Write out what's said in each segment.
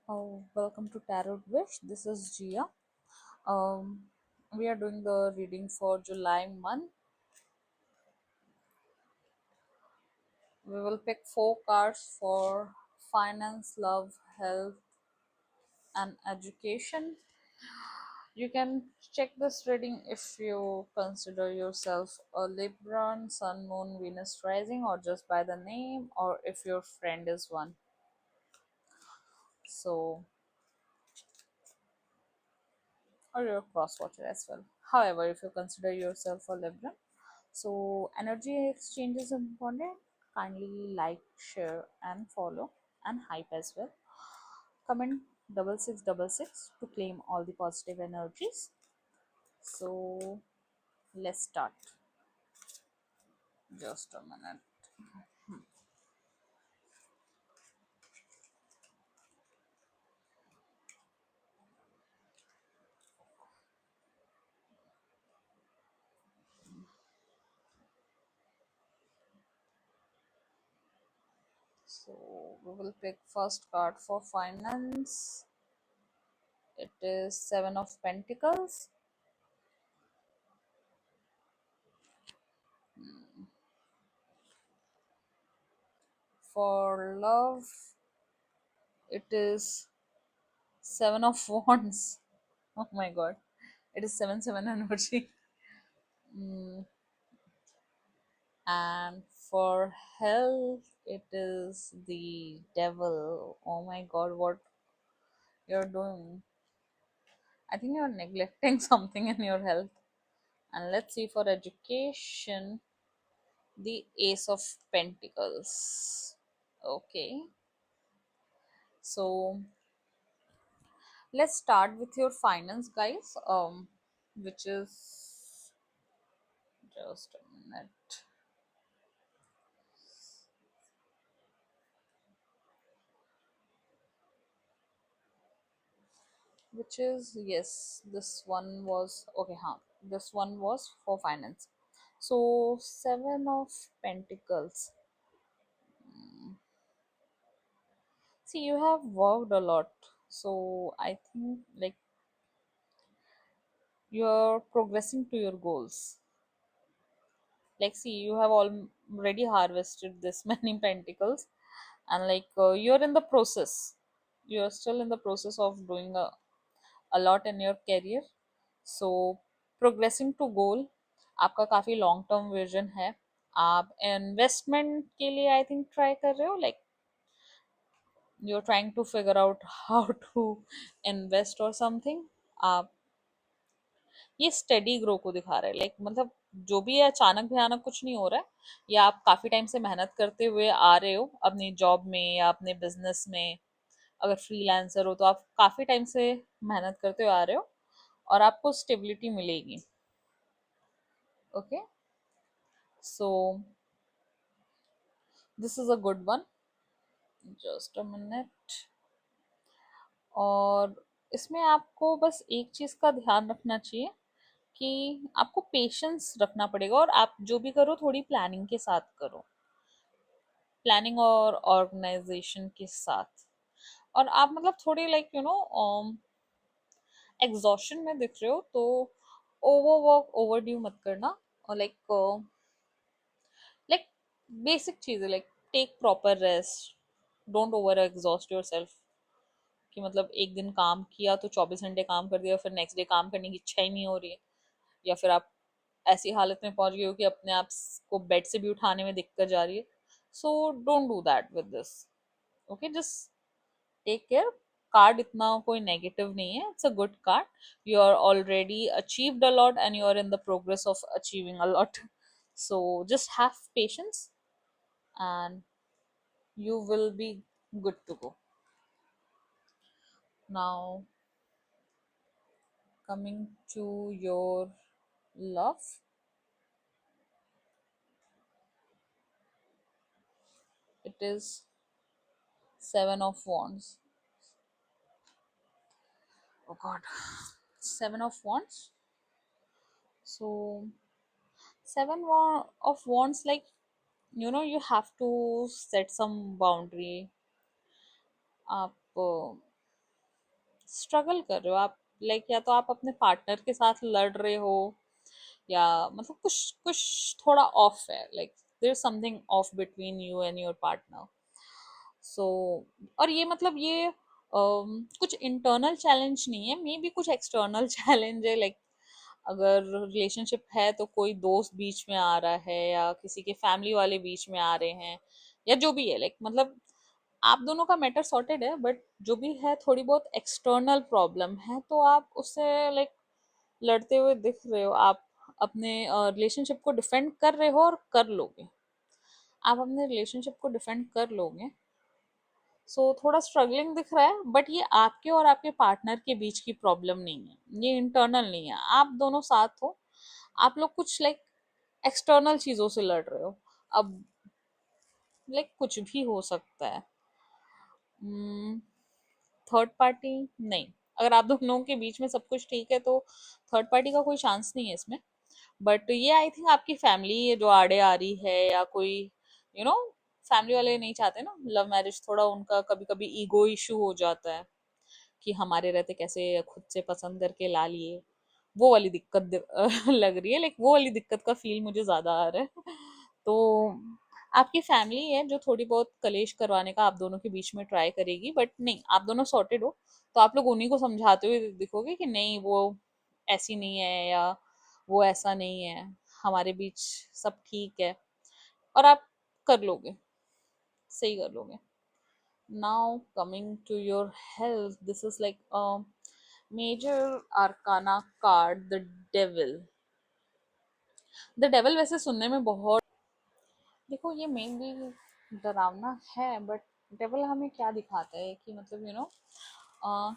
Oh, welcome to Tarot Wish. This is Gia. Um, we are doing the reading for July month. We will pick four cards for finance, love, health, and education. You can check this reading if you consider yourself a Libran, Sun, Moon, Venus rising, or just by the name, or if your friend is one. So, or you're a cross watcher as well. However, if you consider yourself a Libran, so energy exchange is important. Kindly like, share, and follow, and hype as well. Comment 6666 to claim all the positive energies. So let's start. Just a minute. So we will pick first card for finance. It is Seven of Pentacles. For love, it is Seven of Wands. Oh my god, it is 7 7 energy. Mm, and for health, it is the devil. Oh my god, what you're doing? I think you're neglecting something in your health. And let's see for education, the Ace of Pentacles. Okay, so let's start with your finance, guys. Which is just a minute. Which is, yes, this one was okay, huh? This one was for finance. So Seven of Pentacles. See, you have worked a lot, so I think like you're progressing to your goals. Like, see, you have already harvested this many pentacles, and you're in the process. You're still in the process of doing a lot in your career. So progressing to goal आपका काफ़ी long term vision है. आप investment के लिए I think try कर रहे हो, like you are trying to figure out how to invest और समथिंग. आप ये स्टेडी ग्रो को दिखा रहे हैं, लाइक मतलब जो भी है अचानक भयानक कुछ नहीं हो रहा है. या आप काफ़ी टाइम से मेहनत करते हुए आ रहे हो अपनी जॉब में या अपने बिजनेस में. अगर फ्रीलांसर हो तो आप काफ़ी टाइम से मेहनत करते हुए आ रहे हो और आपको स्टेबिलिटी मिलेगी. Okay, so this is a good one. Just a minute. और इसमें आपको बस एक चीज का ध्यान रखना चाहिए कि आपको पेशेंस रखना पड़ेगा, और आप जो भी करो थोड़ी प्लानिंग के साथ करो. प्लानिंग और ऑर्गेनाइजेशन के साथ. और आप मतलब थोड़े लाइक एग्जॉशन में दिख रहे हो, तो ओवर वर्क ओवर ड्यू मत करना. और लाइक बेसिक चीजें, like take proper rest. Don't over exhaust yourself. कि मतलब एक दिन काम किया तो 24 घंटे काम कर दिया, फिर नेक्स्ट डे काम करने की इच्छा ही नहीं हो रही है. या फिर आप ऐसी हालत में पहुंच गए हो कि अपने आप को बेड से भी उठाने में दिक्कत जा रही है. So don't do that with this. Okay, just take care. Card इतना कोई नेगेटिव नहीं है. It's a good card. You are already achieved a lot and you are in the progress of achieving a lot. So just have patience and you will be good to go. Now, coming to your love, it is Seven of Wands. Oh God, Seven of Wands. So, of Wands, like you have to set some boundary up. Struggle कर रहे हो आप, like या तो आप अपने partner के साथ लड़ रहे हो, या मतलब कुछ कुछ थोड़ा ऑफ है, like there is something off between you and your partner. So और ये मतलब ये कुछ इंटरनल चैलेंज नहीं है, मे बी कुछ एक्सटर्नल चैलेंज है, लाइक अगर रिलेशनशिप है तो कोई दोस्त बीच में आ रहा है, या किसी के फैमिली वाले बीच में आ रहे हैं, या जो भी है, लाइक मतलब आप दोनों का मैटर सॉर्टेड है, बट जो भी है थोड़ी बहुत एक्सटर्नल प्रॉब्लम है, तो आप उससे लाइक लड़ते हुए दिख रहे हो। आप अपने रिलेशनशिप को डिफेंड कर रहे हो और कर लोगे, आप अपने रिलेशनशिप को डिफेंड कर लोगे। सो थोड़ा स्ट्रगलिंग दिख रहा है, बट ये आपके और आपके पार्टनर के बीच की प्रॉब्लम नहीं है, ये इंटरनल नहीं है, आप दोनों साथ हो, आप लोग कुछ लाइक एक्सटर्नल चीजों से लड़ रहे हो। अब लाइक कुछ भी हो सकता है, थर्ड पार्टी नहीं, अगर आप दोनों के बीच में सब कुछ ठीक है तो थर्ड पार्टी का कोई चांस नहीं है इसमें। बट ये आई थिंक आपकी फैमिली जो आड़े आ रही है, या कोई यू नो फैमिली वाले नहीं चाहते ना लव मैरिज, थोड़ा उनका कभी कभी ईगो इशू हो जाता है कि हमारे रहते कैसे खुद से पसंद करके ला लिए, वो वाली दिक्कत लग रही है, लाइक वो वाली दिक्कत का फील मुझे ज्यादा आ रहा है। तो आपकी फैमिली है जो थोड़ी बहुत कलेश करवाने का आप दोनों के बीच में ट्राई करेगी, बट नहीं, आप दोनों सॉर्टेड हो, तो आप लोग उन्हीं को समझाते हुए दिखोगे कि नहीं वो ऐसी नहीं है, या वो ऐसा नहीं है, हमारे बीच सब ठीक है, और आप कर लोगे, सही कर लोगे। Now coming to your health, this is like a major arcana card, the devil. The devil वैसे सुनने में बहुत, देखो ये मेनली डरावना है, बट डेविल हमें क्या दिखाता है कि मतलब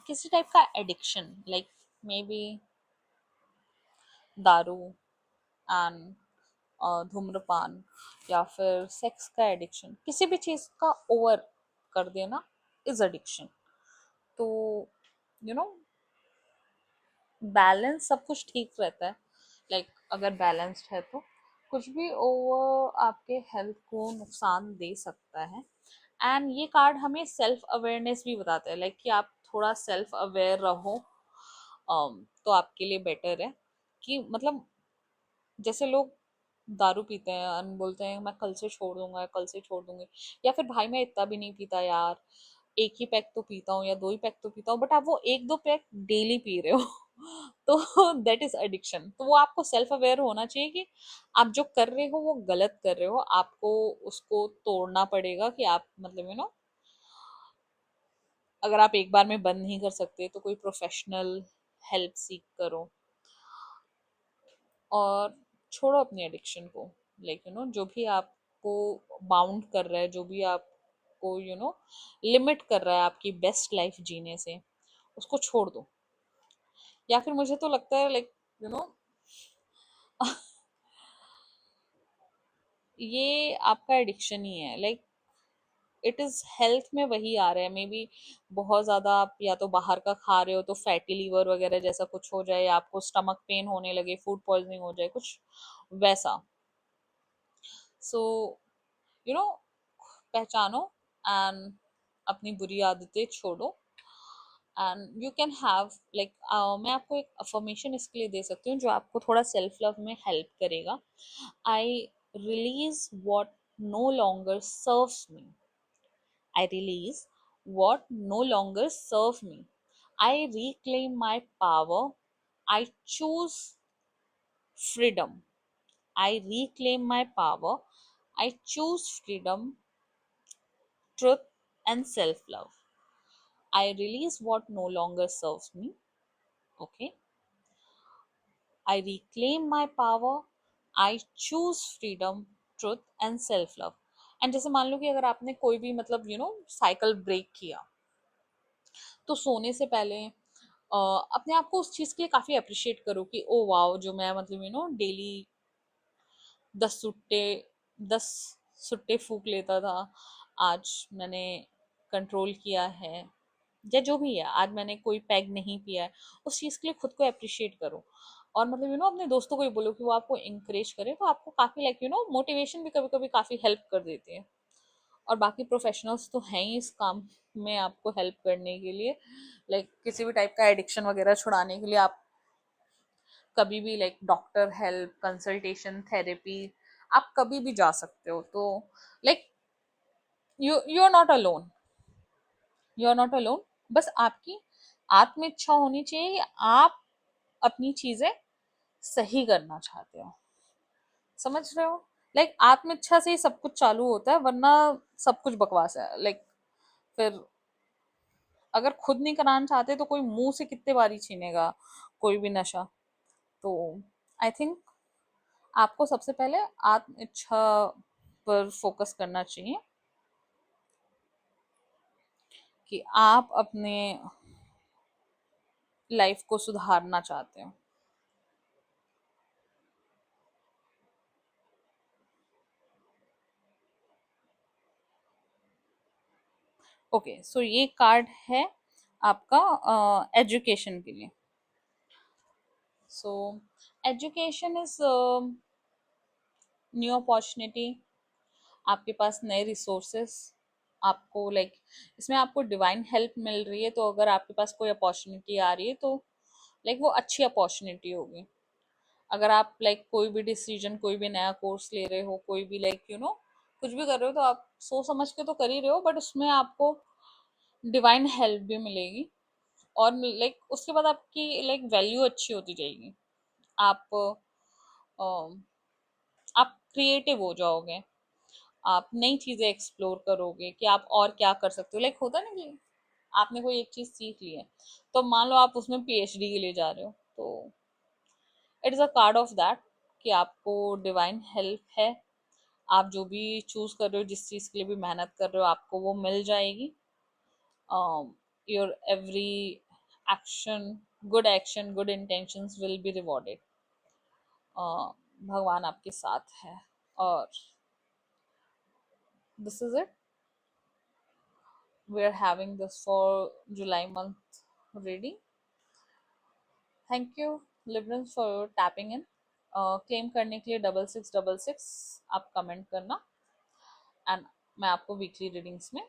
किसी टाइप का एडिक्शन, लाइक मे बी दारू एंड धूम्रपान, या फिर सेक्स का एडिक्शन, किसी भी चीज का ओवर कर देना इज एडिक्शन। तो यू नो बैलेंस सब कुछ ठीक रहता है, लाइक अगर बैलेंस्ड है तो कुछ भी ओवर आपके हेल्थ को नुकसान दे सकता है। एंड ये कार्ड हमें सेल्फ अवेयरनेस भी बताता है, लाइक कि आप थोड़ा सेल्फ अवेयर रहो, तो आपके लिए बेटर है। कि मतलब जैसे लोग दारू पीते हैं और बोलते हैं मैं कल से छोड़ दूंगा, कल से छोड़ दूंगी, या फिर भाई मैं इतना भी नहीं पीता यार, एक ही पैक तो पीता हूँ या दो ही पैक तो पीता हूँ, बट आप वो एक दो पैक डेली पी रहे हो तो दैट इज एडिक्शन। तो वो आपको सेल्फ अवेयर होना चाहिए कि आप जो कर रहे हो वो गलत कर रहे हो, आपको उसको तोड़ना पड़ेगा। कि आप मतलब अगर आप एक बार में बंद नहीं कर सकते तो कोई प्रोफेशनल हेल्प सीख करो, और छोड़ो अपनी एडिक्शन को। लाइक जो भी आपको बाउंड कर रहा है, जो भी आपको लिमिट कर रहा है आपकी बेस्ट लाइफ जीने से, उसको छोड़ दो। या फिर मुझे तो लगता है लाइक यू नो ये आपका एडिक्शन ही है, लाइक इट इज हेल्थ में वही आ रहा है। मे बी बहुत ज्यादा आप या तो बाहर का खा रहे हो तो फैटी लीवर वगैरह जैसा कुछ हो जाए, या आपको स्टमक पेन होने लगे, फूड पॉइजनिंग हो जाए, कुछ वैसा। सो यू नो पहचानो एंड अपनी बुरी आदतें छोड़ो, and you can have like मैं आपको एक अफर्मेशन इसके लिए दे सकती हूँ जो आपको थोड़ा सेल्फ लव में हेल्प करेगा। I release what no longer serves me, I release what no longer serve me. I reclaim my power. I choose freedom. I reclaim my power. I choose freedom, truth, and self love. I release what no longer serves me. Okay. I reclaim my power. I choose freedom, truth, and self love. And जैसे मान लो कि अगर आपने कोई भी मतलब cycle break किया, तो सोने से पहले अपने आप को उस चीज के लिए काफी अप्रिशिएट करो कि ओ वाओ, जो मैं मतलब डेली 10 सुट्टे 10 सुट्टे फूक लेता था, आज मैंने कंट्रोल किया है, या जो भी है, आज मैंने कोई पैग नहीं पिया है। उस चीज के लिए खुद को अप्रिशिएट करो, और मतलब अपने दोस्तों को भी बोलो कि वो आपको इंकरेज करे, तो आपको काफी लाइक मोटिवेशन भी कभी कभी काफी हेल्प कर देती है। और बाकी प्रोफेशनल्स तो हैं ही इस काम में आपको हेल्प करने के लिए, लाइक किसी भी टाइप का एडिक्शन वगैरह छुड़ाने के लिए आप कभी भी like doctor help, consultation, therapy, आप कभी भी जा सकते हो। तो like you are not alone, you are not alone. बस आपकी आत्म इच्छा होनी चाहिए कि आप अपनी चीजें सही करना चाहते हो, समझ रहे हो? लाइक आत्म इच्छा से ही सब कुछ चालू होता है, वरना सब कुछ बकवास है। लाइक फिर अगर खुद नहीं कराना चाहते तो कोई मुंह से कितने बारी छीनेगा कोई भी नशा। तो आई थिंक आपको सबसे पहले आत्म इच्छा पर फोकस करना चाहिए कि आप अपने लाइफ को सुधारना चाहते हो। ओके, सो ये कार्ड है आपका एजुकेशन के लिए। So education is new opportunity, आपके पास नए रिसोर्सेस, आपको लाइक इसमें आपको डिवाइन हेल्प मिल रही है। तो अगर आपके पास कोई अपॉर्चुनिटी आ रही है तो लाइक वो अच्छी अपॉर्चुनिटी होगी। अगर आप लाइक कोई भी डिसीजन, कोई भी नया कोर्स ले रहे हो, कोई भी लाइक कुछ भी कर रहे हो, तो आप सोच समझ के तो कर ही रहे हो, बट उसमें आपको डिवाइन हेल्प भी मिलेगी। और लाइक उसके बाद आपकी लाइक वैल्यू अच्छी होती जाएगी। आप आप क्रिएटिव हो जाओगे, आप नई चीजें एक्सप्लोर करोगे कि आप और क्या कर सकते हो। लाइक होता है ना कि आपने कोई एक चीज सीख ली है, तो मान लो आप उसमें पीएचडी के लिए जा रहे हो, तो it is a card of that कि आपको डिवाइन हेल्प है। आप जो भी चूज कर रहे हो, जिस चीज के लिए भी मेहनत कर रहे हो, आपको वो मिल जाएगी। Your every action, good action, good intentions will be rewarded. भगवान आपके साथ है। और this is it, we are having this for July month reading. Thank you Librans for tapping in. Claim करने के लिए 6666 आप कमेंट करना, एंड मैं आपको वीकली रीडिंग्स में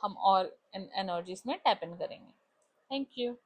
हम और इन एनर्जीज में टैप इन करेंगे। Thank you.